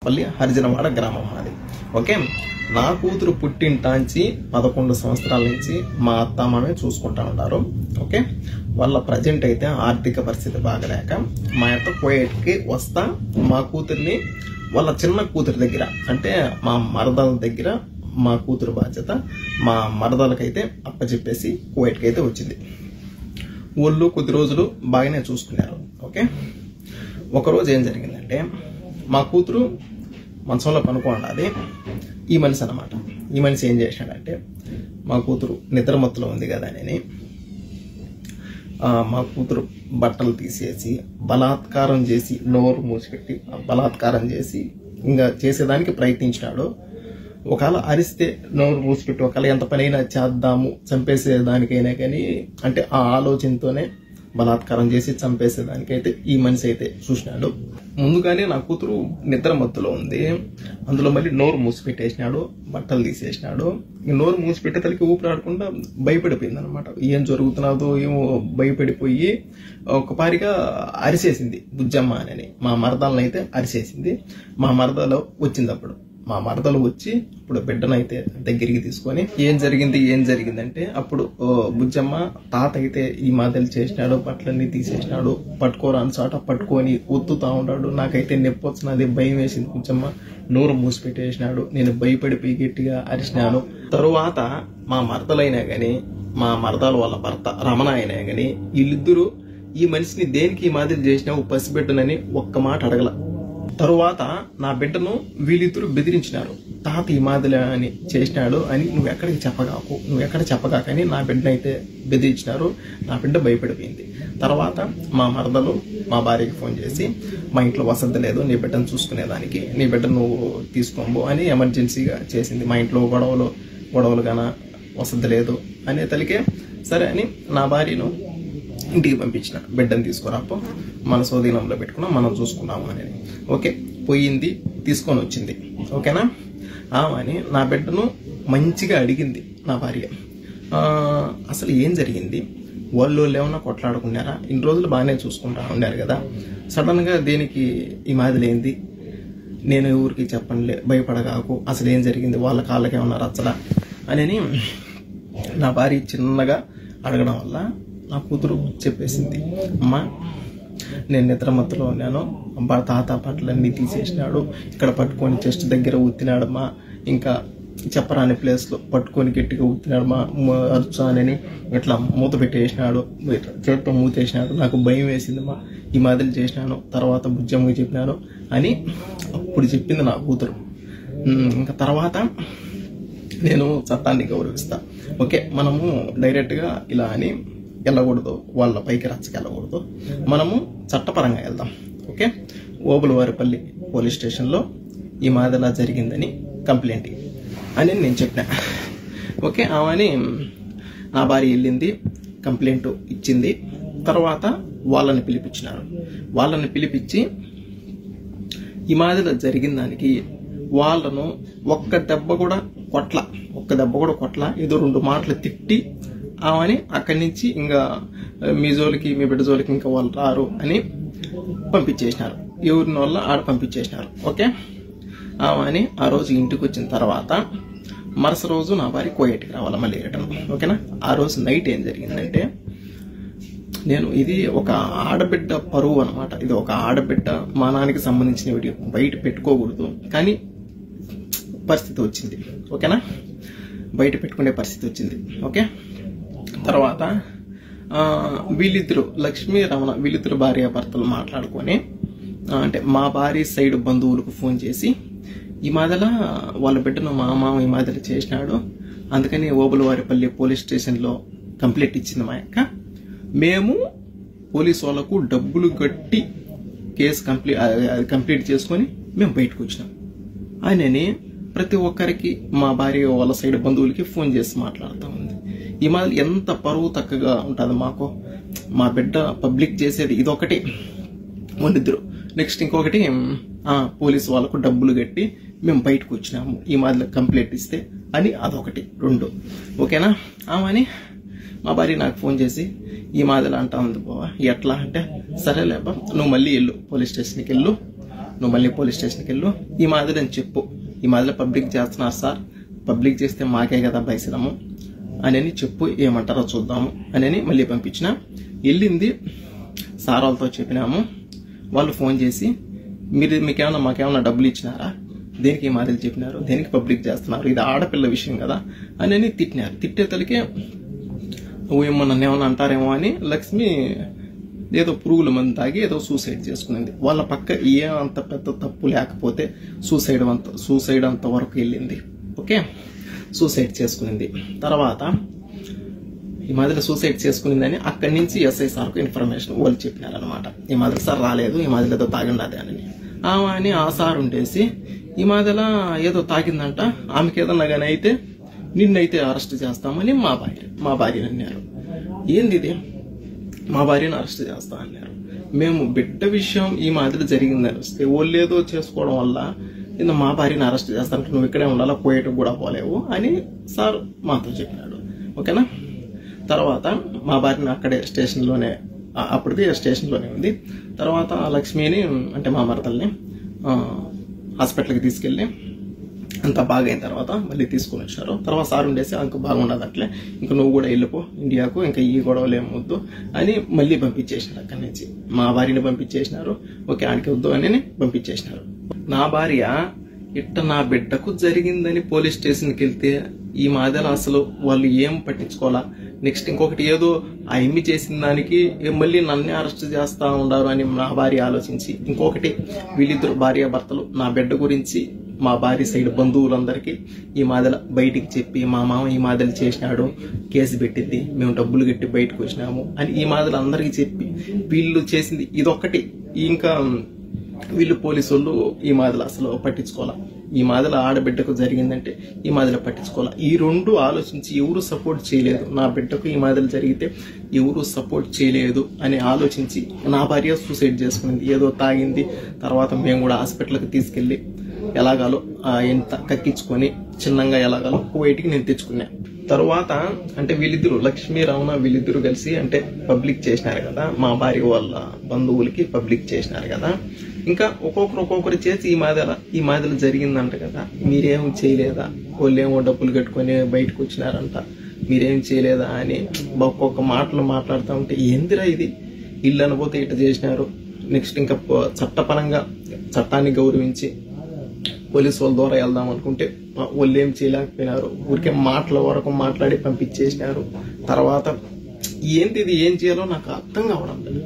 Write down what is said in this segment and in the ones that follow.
పల్లి హరిజనవాడ గ్రామం అది. ఓకే, నా కూతురు పుట్టింటాంచి 11 సంవత్సరాల నుంచి మా అత్తమామే చూసుకుంటా ఉంటారు. ఓకే, వాళ్ళ ప్రజెంట్ అయితే ఆర్థిక పరిస్థితి బాగలేక మా యొక్క కోయేట్కి వస్తా మా కూతుర్ని వాళ్ళ చిన్న కూతురు దగ్గర, అంటే మా మరదల దగ్గర మా కూతురు బాధ్యత మా మరదలకైతే అప్పచెప్పేసి కోయేట్కి అయితే వచ్చింది. ఊళ్ళో కొద్ది రోజులు బాగానే చూసుకున్నారు. ఓకే, ఒకరోజు ఏం జరిగిందంటే మా కూతురు మంచంలో పనుకోండి, ఈ మనిషి అన్నమాట. ఈ మనిషి ఏం చేశాడంటే మా కూతురు నిద్రమత్తులో ఉంది కదా అని మా కూతురు బట్టలు తీసేసి బలాత్కారం చేసి నోరు మూసిపెట్టి బలాత్కారం చేసి ఇంకా చేసేదానికి ప్రయత్నించినాడు. ఒకవేళ అరిస్తే నోరు మూసిపెట్టి ఒకవేళ ఎంత పనైనా చేద్దాము చంపేసేదానికైనా కానీ అంటే ఆ ఆలోచనతోనే బలాత్కారం చేసి చంపేసేదానికైతే ఈ మనిషి అయితే చూసినాడు. ముందుగానే నా కూతురు నిద్ర మత్తులో ఉంది, అందులో మళ్ళీ నోరు మూసిపెట్టేసినాడు, బట్టలు తీసేసినాడు. నోరు మూసిపెట్టేతలకి ఊపిరాడకుండా భయపడిపోయింది అనమాట. ఏం జరుగుతున్నదో ఏమో భయపడిపోయి ఒకపారిగా అరిసేసింది బుజ్జమ్మ అని. మా మరదలను అయితే అరిసేసింది. మా మరదలో వచ్చింది. అప్పుడు మా మరదలు వచ్చి ఇప్పుడు బిడ్డనైతే దగ్గరికి తీసుకొని ఏం జరిగిందంటే అప్పుడు బుజ్జమ్మ తాత అయితే ఈ మాదిరి చేసినాడు, బట్టలన్నీ తీసేసినాడు, పట్టుకోరాని చోట పట్టుకొని ఒత్తుతా ఉన్నాడు. నాకైతే నొప్పి వచ్చినది, భయం వేసింది. బుజ్జమ్మ నోరు మూసిపెట్టేసినాడు. నేను భయపడిపోయి గట్టిగా అరిచినాను. తరువాత మా మరదలైనా గాని మా మరదల వాళ్ళ భర్త రమణ అయినా గాని వీళ్ళిద్దరూ ఈ మనిషిని దేనికి ఈ మాదిరి చేసినావు పసిబిడ్డనని ఒక్క మాట అడగల. తరువాత నా బిడ్డను వీళ్ళిద్దరూ బెదిరించినారు. తాత ఈ మాదిరి అని చేసినాడు అని నువ్వు ఎక్కడ చెప్పగాకని నా బిడ్డనైతే బెదిరించినారు. నా బిడ్డ భయపడిపోయింది. తర్వాత మా మరదలు మా భార్యకి ఫోన్ చేసి మా ఇంట్లో వసతి లేదు, నీ బిడ్డను చూసుకునేదానికి, నీ బిడ్డ నువ్వు తీసుకోబో అని ఎమర్జెన్సీగా చేసింది. మా ఇంట్లో గొడవలు గాన వసతి లేదు అనే తలికే సరే అని నా భార్యను ఇంటికి పంపించిన. బిడ్డను తీసుకురాపో, మన స్వాధీనంలో పెట్టుకున్నాం, మనం చూసుకున్నాము అని. ఓకే, పోయింది, తీసుకొని వచ్చింది. ఓకేనా, అని నా బిడ్డను మంచిగా అడిగింది నా భార్య. అసలు ఏం జరిగింది, వాళ్ళు ఏమన్నా కొట్లాడుకున్నారా, ఇన్ని రోజులు బాగానే చూసుకుంటా ఉన్నారు కదా, సడన్ గా దేనికి ఈ మాదిరి ఏంది, నేను ఊరికి చెప్పండి, భయపడగాకు, అసలు ఏం జరిగింది, వాళ్ళ కాళ్ళకి ఏమన్నా రచ్చలా అని నా భార్య చిన్నగా అడగడం వల్ల నా కూతురు చెప్పేసింది. అమ్మా, నేను నిద్రమత్తులో ఉన్నాను, తాత బట్టలన్నీ తీసేసినాడు, ఇక్కడ పట్టుకొని చెస్ట్ దగ్గర ఉత్తినాడమ్మా, ఇంకా చెప్పరాని ప్లేస్లో పట్టుకొని గట్టిగా ఉత్తినాడమ్మా, అరుచానని ఇట్లా మూత పెట్టేసినాడు, చేతితో మూతేసినాడు, నాకు భయం వేసిందమ్మా, ఈ మాదిరి చేసినాను, తర్వాత బుజ్జమ్మకి చెప్పినాను అని అప్పుడు చెప్పింది నా కూతురు. ఇంకా తర్వాత నేను చట్టాన్ని గౌరవిస్తా. ఓకే, మనము డైరెక్ట్గా ఇలా అని వెళ్ళకూడదు, వాళ్ళ పైకి రచ్చకి వెళ్ళకూడదు, మనము చట్టపరంగా వెళ్దాం. ఓకే, ఓబులవారిపల్లి పోలీస్ స్టేషన్లో ఈ మాదిరిలా జరిగిందని కంప్లైంట్ అని నేను చెప్పిన. ఓకే, ఆమెని నా భార్య వెళ్ళింది, కంప్లైంట్ ఇచ్చింది. తర్వాత వాళ్ళని పిలిపించినారు. వాళ్ళని పిలిపించి ఈ మాదిరిలా జరిగిన దానికి వాళ్ళను ఒక్క దెబ్బ కూడా కొట్ల, ఏదో 2 మాటలు తిట్టి ఆమెని అక్కడి నుంచి ఇంకా మీ జోలికి మీ బిడ్డ జోలికి ఇంకా వాళ్ళు రారు అని పంపించేసినారు. ఎవరిని వల్ల ఆడ పంపించేసినారు. ఓకే, ఆమెని ఆ రోజు ఇంటికి వచ్చిన తర్వాత మరుస రోజు నా భార్య కోయేటికి రావాలి మళ్ళీ రిటర్న్. ఓకేనా, ఆ రోజు నైట్ ఏం జరిగిందంటే ఇది ఒక ఆడబిడ్డ పరువు అనమాట. ఇది ఒక ఆడబిడ్డ మానానికి సంబంధించిన వీడియో, బయట పెట్టుకోకూడదు కానీ పరిస్థితి వచ్చింది. ఓకేనా, బయట పెట్టుకునే పరిస్థితి వచ్చింది. ఓకే, తర్వాత వీళ్ళిద్దరు లక్ష్మీ రమణ వీళ్ళిద్దరు భార్యాభర్తలు మాట్లాడుకొని అంటే మా భార్య సైడ్ బంధువులకు ఫోన్ చేసి ఈ మాదిరిలా వాళ్ళ బిడ్డను మా మామ ఈ మాదిరి చేసినాడు, అందుకని ఓబులవారిపల్లి పోలీస్ స్టేషన్లో కంప్లైంట్ ఇచ్చింది మా యొక్క, మేము పోలీసు వాళ్ళకు డబ్బులు కట్టి కేసు కంప్లీట్ చేసుకొని మేము బయటకు వచ్చినాం అని ప్రతి ఒక్కరికి మా భార్య వాళ్ళ సైడ్ బంధువులకి ఫోన్ చేసి మాట్లాడుతూ ఉంది. ఈ మాదిరి ఎంత పరువు తక్కువగా ఉంటుంది మాకు, మా బిడ్డ పబ్లిక్ చేసేది ఇదొకటి వండిద్దరు, నెక్స్ట్ ఇంకొకటి పోలీసు వాళ్ళకు డబ్బులు కట్టి మేము బయటకు వచ్చినాము ఈ మాదిరి కంప్లైంట్ ఇస్తే అని అదొకటి 2. ఓకేనా, అని మా భార్య నాకు ఫోన్ చేసి ఈ మాదిరి అంటా ఉంది బావా, ఎట్లా అంటే సరేలేబ్బా నువ్వు మళ్ళీ వెళ్ళు పోలీస్ స్టేషన్కి వెళ్ళు, నువ్వు మళ్ళీ పోలీస్ స్టేషన్కి వెళ్ళు, ఈ మాదిరి అని చెప్పు, ఈ మాదిరి పబ్లిక్ చేస్తున్నారు సార్, పబ్లిక్ చేస్తే మాకే కదా భయసిదము అని చెప్పు, ఏమంటారో చూద్దాము అని మళ్ళీ పంపించిన. వెళ్ళింది, సార్ వాళ్ళతో చెప్పినాము. వాళ్ళు ఫోన్ చేసి మాకేమన్నా డబ్బులు ఇచ్చినారా, దేనికి ఈ మాదిరి చెప్పినారు, దేనికి పబ్లిక్ చేస్తున్నారు, ఇది ఆడపిల్ల విషయం కదా అని తిట్టినారు. తిట్టేతలకే ఏమో నన్ను ఏమన్నా అంటారేమో అని లక్ష్మి ఏదో పురుగుల మందు తాగి ఏదో సూసైడ్ చేసుకునింది. వాళ్ళ పక్క అంత పెద్ద తప్పు లేకపోతే సూసైడ్ అంత వరకు వెళ్ళింది. ఓకే, సూసైడ్ చేసుకునింది. తర్వాత ఈ మాదిరి సూసైడ్ చేసుకునిందని అక్కడి నుంచి ఎస్ఐ సార్కు ఇన్ఫర్మేషన్ వాళ్ళు చెప్పినారనమాట. ఈ మాదిరి సార్ రాలేదు, ఈ మాదిరి ఏదో తాగిండది అని ఆ సార్ ఉండేసి ఈ మాదిరిలా ఏదో తాగిందంట, ఆమెకి ఏదన్నా కానీ అయితే నిన్నైతే అరెస్ట్ చేస్తామని మా భార్యని అన్నారు. ఏంది ఇది, మా భార్యను అరెస్ట్ చేస్తా అన్నారు. మేము బిడ్డ విషయం ఈ మాదిరి జరిగిందని వస్తే వాళ్ళు ఏదో చేసుకోవడం వల్ల మా భార్యను అరెస్ట్ చేస్తానంటే నువ్వు ఇక్కడే ఉండాలా, పోయేటకు కూడా పోలేవు అని సార్ మాతో చెప్పినాడు. ఓకేనా. తర్వాత మా భార్యను అక్కడే స్టేషన్లోనే, అప్పటిది స్టేషన్లోనే ఉంది. తర్వాత లక్ష్మిని అంటే మా మరదల్ని హాస్పిటల్కి తీసుకెళ్ళి అంతా బాగైన తర్వాత మళ్ళీ తీసుకుని వచ్చారు. తర్వాత సార్ ఉండేసి అంక బాగుండదు అట్లే, ఇంకా నువ్వు కూడా వెళ్ళిపో ఇండియాకు, ఇంకా ఈ గొడవలు ఏమొద్దు అని మళ్ళీ పంపించేసినారు. అక్కడి నుంచి మా భార్యని పంపించేసినారు. ఓకే, ఆడికి వద్దు అని పంపించేసినారు. నా భార్య ఇట్ట నా బిడ్డకు జరిగిందని పోలీస్ స్టేషన్కి వెళ్తే ఈ మాదిరి అసలు వాళ్ళు ఏం పట్టించుకోవాలా. నెక్స్ట్ ఇంకొకటి ఏదో ఆ ఎమ్మి చేసిన దానికి మళ్ళీ నన్నే అరెస్ట్ చేస్తా ఉండారు అని నా భార్య ఆలోచించి, ఇంకొకటి వీళ్ళిద్దరు భార్య భర్తలు నా బిడ్డ గురించి మా భార్య సైడ్ బంధువులందరికీ ఈ మాదిరి బయటికి చెప్పి మా మామ ఈ మాదిరి చేసినాడు, కేసు పెట్టింది, మేము డబ్బులు కట్టి బయటకు వచ్చినాము అని ఈ మాదిరి అందరికీ చెప్పి వీళ్ళు చేసింది ఇదొక్కటి. ఇంకా వీళ్ళు పోలీసు వాళ్ళు ఈ మాదిరి అసలు పట్టించుకోవాలా. ఈ మాదిరి ఆడబిడ్డకు జరిగిందంటే ఈ మాదిరి పట్టించుకోవాలా. ఈ రెండు ఆలోచించి ఎవరు సపోర్ట్ చేయలేదు. నా బిడ్డకు ఈ మాదిరి జరిగితే ఎవరు సపోర్ట్ చేయలేదు అని ఆలోచించి నా భార్య సూసైడ్ చేసుకునింది. ఏదో తాగింది. తర్వాత మేము కూడా హాస్పిటల్కి తీసుకెళ్లి ఎలాగాలో ఎంత కక్కించుకొని చిన్నగా ఎలాగాలో బయటికి నేను తెచ్చుకున్నా. తర్వాత అంటే వీళ్ళిద్దరు లక్ష్మీ రమణ వీళ్ళిద్దరు కలిసి అంటే పబ్లిక్ చేసినారు కదా, మా భార్య వాళ్ళ బంధువులకి పబ్లిక్ చేసినారు కదా. ఇంకా ఒక్కొక్కరు చేసి ఈ మాదిరి జరిగిందంట కదా, మీరేం చేయలేదా, వాళ్ళేమో డబ్బులు కట్టుకొని బయటకు వచ్చినారంట, మీరేం చేయలేదా అని ఒక్కొక్క మాటలు మాట్లాడుతూ ఉంటే ఏందిరా ఇది, ఇల్లు అనబోతే ఇట్లా చేసినారు. నెక్స్ట్ ఇంకా చట్టపరంగా చట్టాన్ని గౌరవించి పోలీసు వాళ్ళ ద్వారా వెళ్దాం అనుకుంటే వాళ్ళు ఏం చేయలేకపోయినారు. ఊరికే మాటల వరకు మాట్లాడి పంపించేసినారు. తర్వాత ఏంటిది ఏం చేయాలో నాకు అర్థం కావడం లేదు.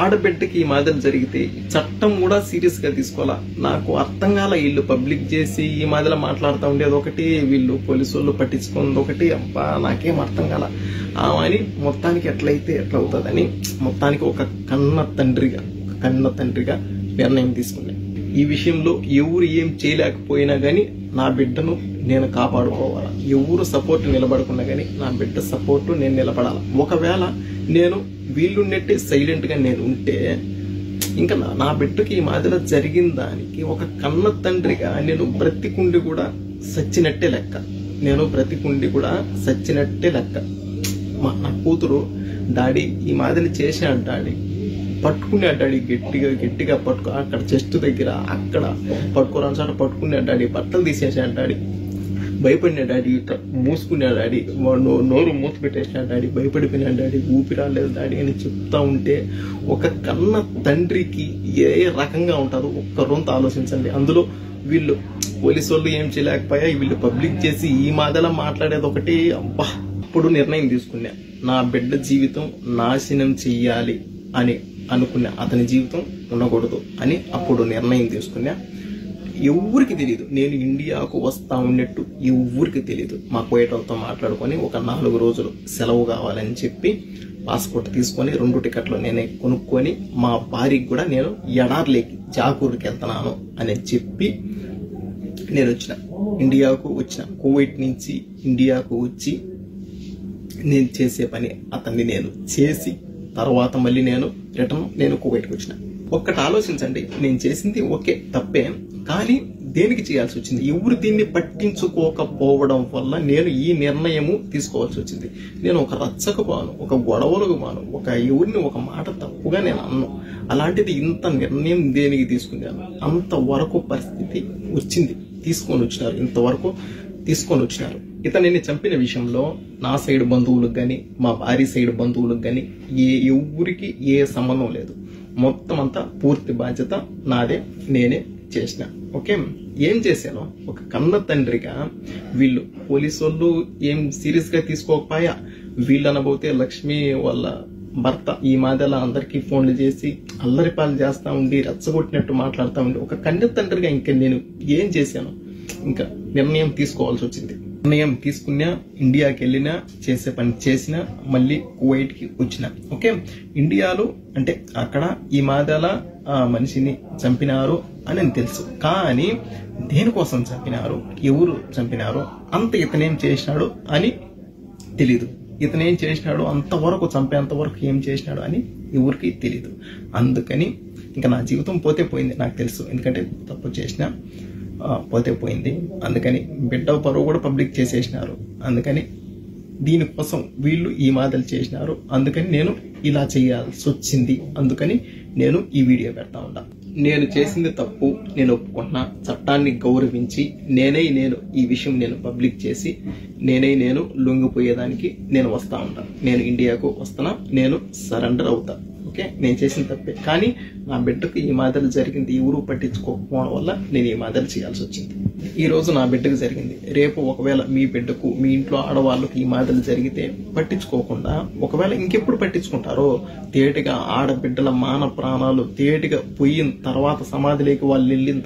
ఆడబిడ్డకి ఈ మాదిరి జరిగితే చట్టం కూడా సీరియస్ గా తీసుకోవాలా. నాకు అర్థం కాల. వీళ్ళు పబ్లిక్ చేసి ఈ మాదిరి మాట్లాడుతూ ఉండేది ఒకటి, వీళ్ళు పోలీసు వాళ్ళు పట్టించుకున్నది ఒకటి. అబ్బా నాకేం అర్థం కాల. అని మొత్తానికి ఎట్లయితే ఎట్లా అవుతుందని మొత్తానికి ఒక కన్న తండ్రిగా నిర్ణయం తీసుకున్నాను. ఈ విషయంలో ఎవరు ఏం చేయలేకపోయినా గానీ నా బిడ్డను నేను కాపాడుకోవాలా. ఎవరు సపోర్ట్ నిలబడకున్నా గానీ నా బిడ్డ సపోర్ట్ నేను నిలబడాలా. ఒకవేళ నేను వీళ్ళు నెట్టి సైలెంట్ గా నేను ఉంటే ఇంకా నా బిడ్డకి ఈ మాదిరి జరిగిన దానికి ఒక కన్న తండ్రిగా నేను బ్రతికుండి కూడా సచ్చినట్టే లెక్క. నా కూతురు డాడీ ఈ మాదిరి చేశాడు, డాడీ పట్టుకున్నాడు, డాడీ గట్టిగా పట్టుకో, అక్కడ చెస్ట్ దగ్గర అక్కడ పట్టుకోరాని చోట పట్టుకున్నాడు డాడీ, బట్టలు తీసేసాడు డాడీ, భయపడినా డాడీ, మూసుకున్నాడు డాడీ, నోరు మూత పెట్టేసినాడు డాడీ, భయపడిపోయినాడు డాడీ, ఊపిరాలేదు డాడీ అని చెప్తా ఉంటే ఒక కన్న తండ్రికి ఏ రకంగా ఉంటుందో ఒక్క రొంత ఆలోచించండి. అందులో వీళ్ళు పోలీసు వాళ్ళు ఏం చేయలేకపోయా, వీళ్ళు పబ్లిక్ చేసి ఈ మాదిరిలా మాట్లాడేది ఒకటి. అబ్బా, అప్పుడు నిర్ణయం తీసుకున్నా, నా బిడ్డ జీవితం నాశనం చెయ్యాలి అని అనుకున్నా, అతని జీవితం ఉండకూడదు అని అప్పుడు నిర్ణయం తీసుకున్నా. ఎవరికి తెలియదు నేను ఇండియాకు వస్తా ఉన్నట్టు, ఎవరికి తెలియదు. మా కోయటలతో మాట్లాడుకొని ఒక 4 రోజులు సెలవు కావాలని చెప్పి పాస్పోర్ట్ తీసుకొని 2 టికెట్లు నేనే కొనుక్కొని మా భార్యకి కూడా నేను ఎడార్లేకి జాకూర్కి వెళ్తున్నాను అని చెప్పి నేను ఇండియాకు వచ్చిన. కువైట్ నుంచి ఇండియాకు వచ్చి నేను చేసే పని అతన్ని నేను చేసి తర్వాత మళ్ళీ నేను కువైట్కి వచ్చిన. ఒక్కటి ఆలోచించండి, నేను చేసింది ఓకే తప్పే, కానీ దేనికి చేయాల్సి వచ్చింది? ఎవరు దీన్ని పట్టించుకోకపోవడం వల్ల నేను ఈ నిర్ణయము తీసుకోవాల్సి వచ్చింది. నేను ఒక రచ్చకు పోను, ఒక గొడవలకు పోను, ఒక ఎవరిని ఒక మాట తప్పుగా నేను అన్ను. అలాంటిది ఇంత నిర్ణయం దేనికి తీసుకున్నాను? అంతవరకు పరిస్థితి వచ్చింది, తీసుకొని వచ్చినారు, ఇంతవరకు తీసుకొని వచ్చినారు. ఇతనిని చంపిన విషయంలో నా సైడ్ బంధువులకు కానీ మా భార్య సైడ్ బంధువులకు కానీ ఎవరికి ఏ సంబంధం లేదు. మొత్తం అంతా పూర్తి బాధ్యత నాదే, నేనే చేసిన. ఓకే, ఏం చేశాను? ఒక కన్న తండ్రిగా వీళ్ళు పోలీసు వాళ్ళు ఏం సీరియస్ గా తీసుకోకపోయా. వీళ్ళు అనబోతే లక్ష్మి వాళ్ళ భర్త ఈ మాదిరిలా అందరికీ ఫోన్లు చేసి అల్లరిపాలు చేస్తా ఉండి రెచ్చగొట్టినట్టు మాట్లాడుతూ ఉండి ఒక కన్న తండ్రిగా ఇంకా నేను ఏం చేశాను? ఇంకా నిర్ణయం తీసుకోవాల్సి వచ్చింది. నిర్ణయం తీసుకున్నా, ఇండియాకి వెళ్ళినా, చేసే పని చేసినా, మళ్ళీ కువైట్ కి వచ్చిన. ఓకే, ఇండియాలో అంటే అక్కడ ఈ మాదిరిలా మనిషిని చంపినారు అని తెలుసు, కానీ దేనికోసం చంపినారు, ఎవరు చంపినారు, అంత ఇతనేం చేసినాడు అని తెలీదు. ఇతనేం చేసినాడు, అంతవరకు చంపేంతవరకు ఏం చేసినాడు అని ఎవరికి తెలీదు. అందుకని ఇంకా నా జీవితం పోతే పోయింది నాకు తెలుసు, ఎందుకంటే తప్పు చేసిన పోతే పోయింది. అందుకని బిడ్డ పరువు కూడా పబ్లిక్ చేసేసినారు. అందుకని దీనికోసం వీళ్ళు ఈ మాటలు చేసినారు. అందుకని నేను ఇలా చేయాల్సి వచ్చింది. అందుకని నేను ఈ వీడియో పెడతా ఉంటా. నేను చేసింది తప్పు, నేను ఒప్పుకుంటున్నా. చట్టాన్ని గౌరవించి నేను ఈ విషయం నేను పబ్లిక్ చేసి నేను లొంగిపోయేదానికి నేను వస్తా ఉంటా. నేను ఇండియాకు వస్తున్నా, నేను సరెండర్ అవుతా. ఓకే, నేను చేసిన తప్పే, కానీ నా బిడ్డకు ఈ మాదిరి జరిగింది, ఎవరు పట్టించుకోకపోవడం వల్ల నేను ఈ మాదిరి చేయాల్సి వచ్చింది. ఈ రోజు నా బిడ్డకు జరిగింది, రేపు ఒకవేళ మీ బిడ్డకు, మీ ఇంట్లో ఆడవాళ్ళకు ఈ మాదిరి జరిగితే పట్టించుకోకుండా ఒకవేళ ఇంకెప్పుడు పట్టించుకుంటారో, తేటిగా ఆడబిడ్డల మాన ప్రాణాలు తేటిగా పోయిన తర్వాత, సమాధిలోకి వాళ్ళు వెళ్ళిన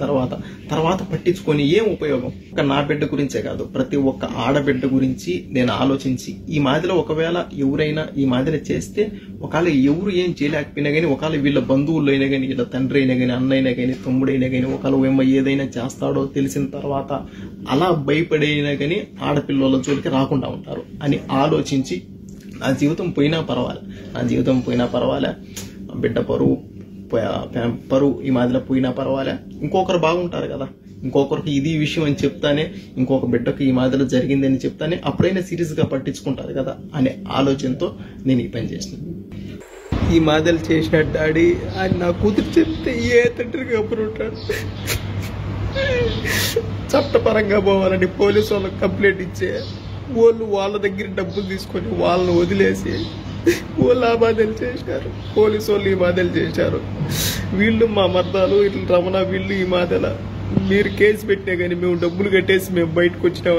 తర్వాత పట్టించుకొని ఏం ఉపయోగం? ఒక నా బిడ్డ గురించే కాదు, ప్రతి ఒక్క ఆడబిడ్డ గురించి నేను ఆలోచించి ఈ మాదిరిలో ఒకవేళ ఎవరైనా ఈ మాదిరి చేస్తే, ఒకవేళ ఎవరు ఏం చేయలేకపోయినా కానీ, ఒకవేళ వీళ్ళ బంధువులు అయినా కానీ, వీళ్ళ తండ్రి అయినా కానీ, అన్నైనా కానీ, తమ్ముడైనా కానీ, ఒకవేళ ఏదైనా చేస్తాడో తెలిసిన తర్వాత అలా భయపడైనా కానీ ఆడపిల్లల జోలికి రాకుండా ఉంటారు అని ఆలోచించి నా జీవితం పోయినా పర్వాలే, బిడ్డ పరువు ఈ మాదిరిలో పోయినా పర్వాలే, ఇంకొకరు బాగుంటారు కదా, ఇంకొకరికి ఇది విషయం అని చెప్తానే, ఇంకొక బిడ్డకు ఈ మాదిరిలో జరిగింది అని చెప్తానే అప్పుడైనా సీరియస్ గా పట్టించుకుంటారు కదా అనే ఆలోచనతో నేను ఈ పని చేసిన. ఈ మాదిరి చేసిన డాడీ ఆయన నా కూతురు చెప్తే ఏ తండ్రికి అప్పుడు ఉంటాడు? చట్టపరంగా పోవాలని పోలీసు వాళ్ళకి కంప్లైంట్ ఇచ్చే వాళ్ళు వాళ్ళ దగ్గర డబ్బులు తీసుకొని వాళ్ళని వదిలేసి వాళ్ళు ఆ బాధలు చేశారు. పోలీసు వాళ్ళు ఈ బాధలు చేశారు. వీళ్ళు మా మర్దాలు ఇట్లా రమణ వీళ్ళు ఈ మాదల మీరు కేసు పెట్టినా కానీ మేము డబ్బులు కట్టేసి మేము బయటకు వచ్చినాం.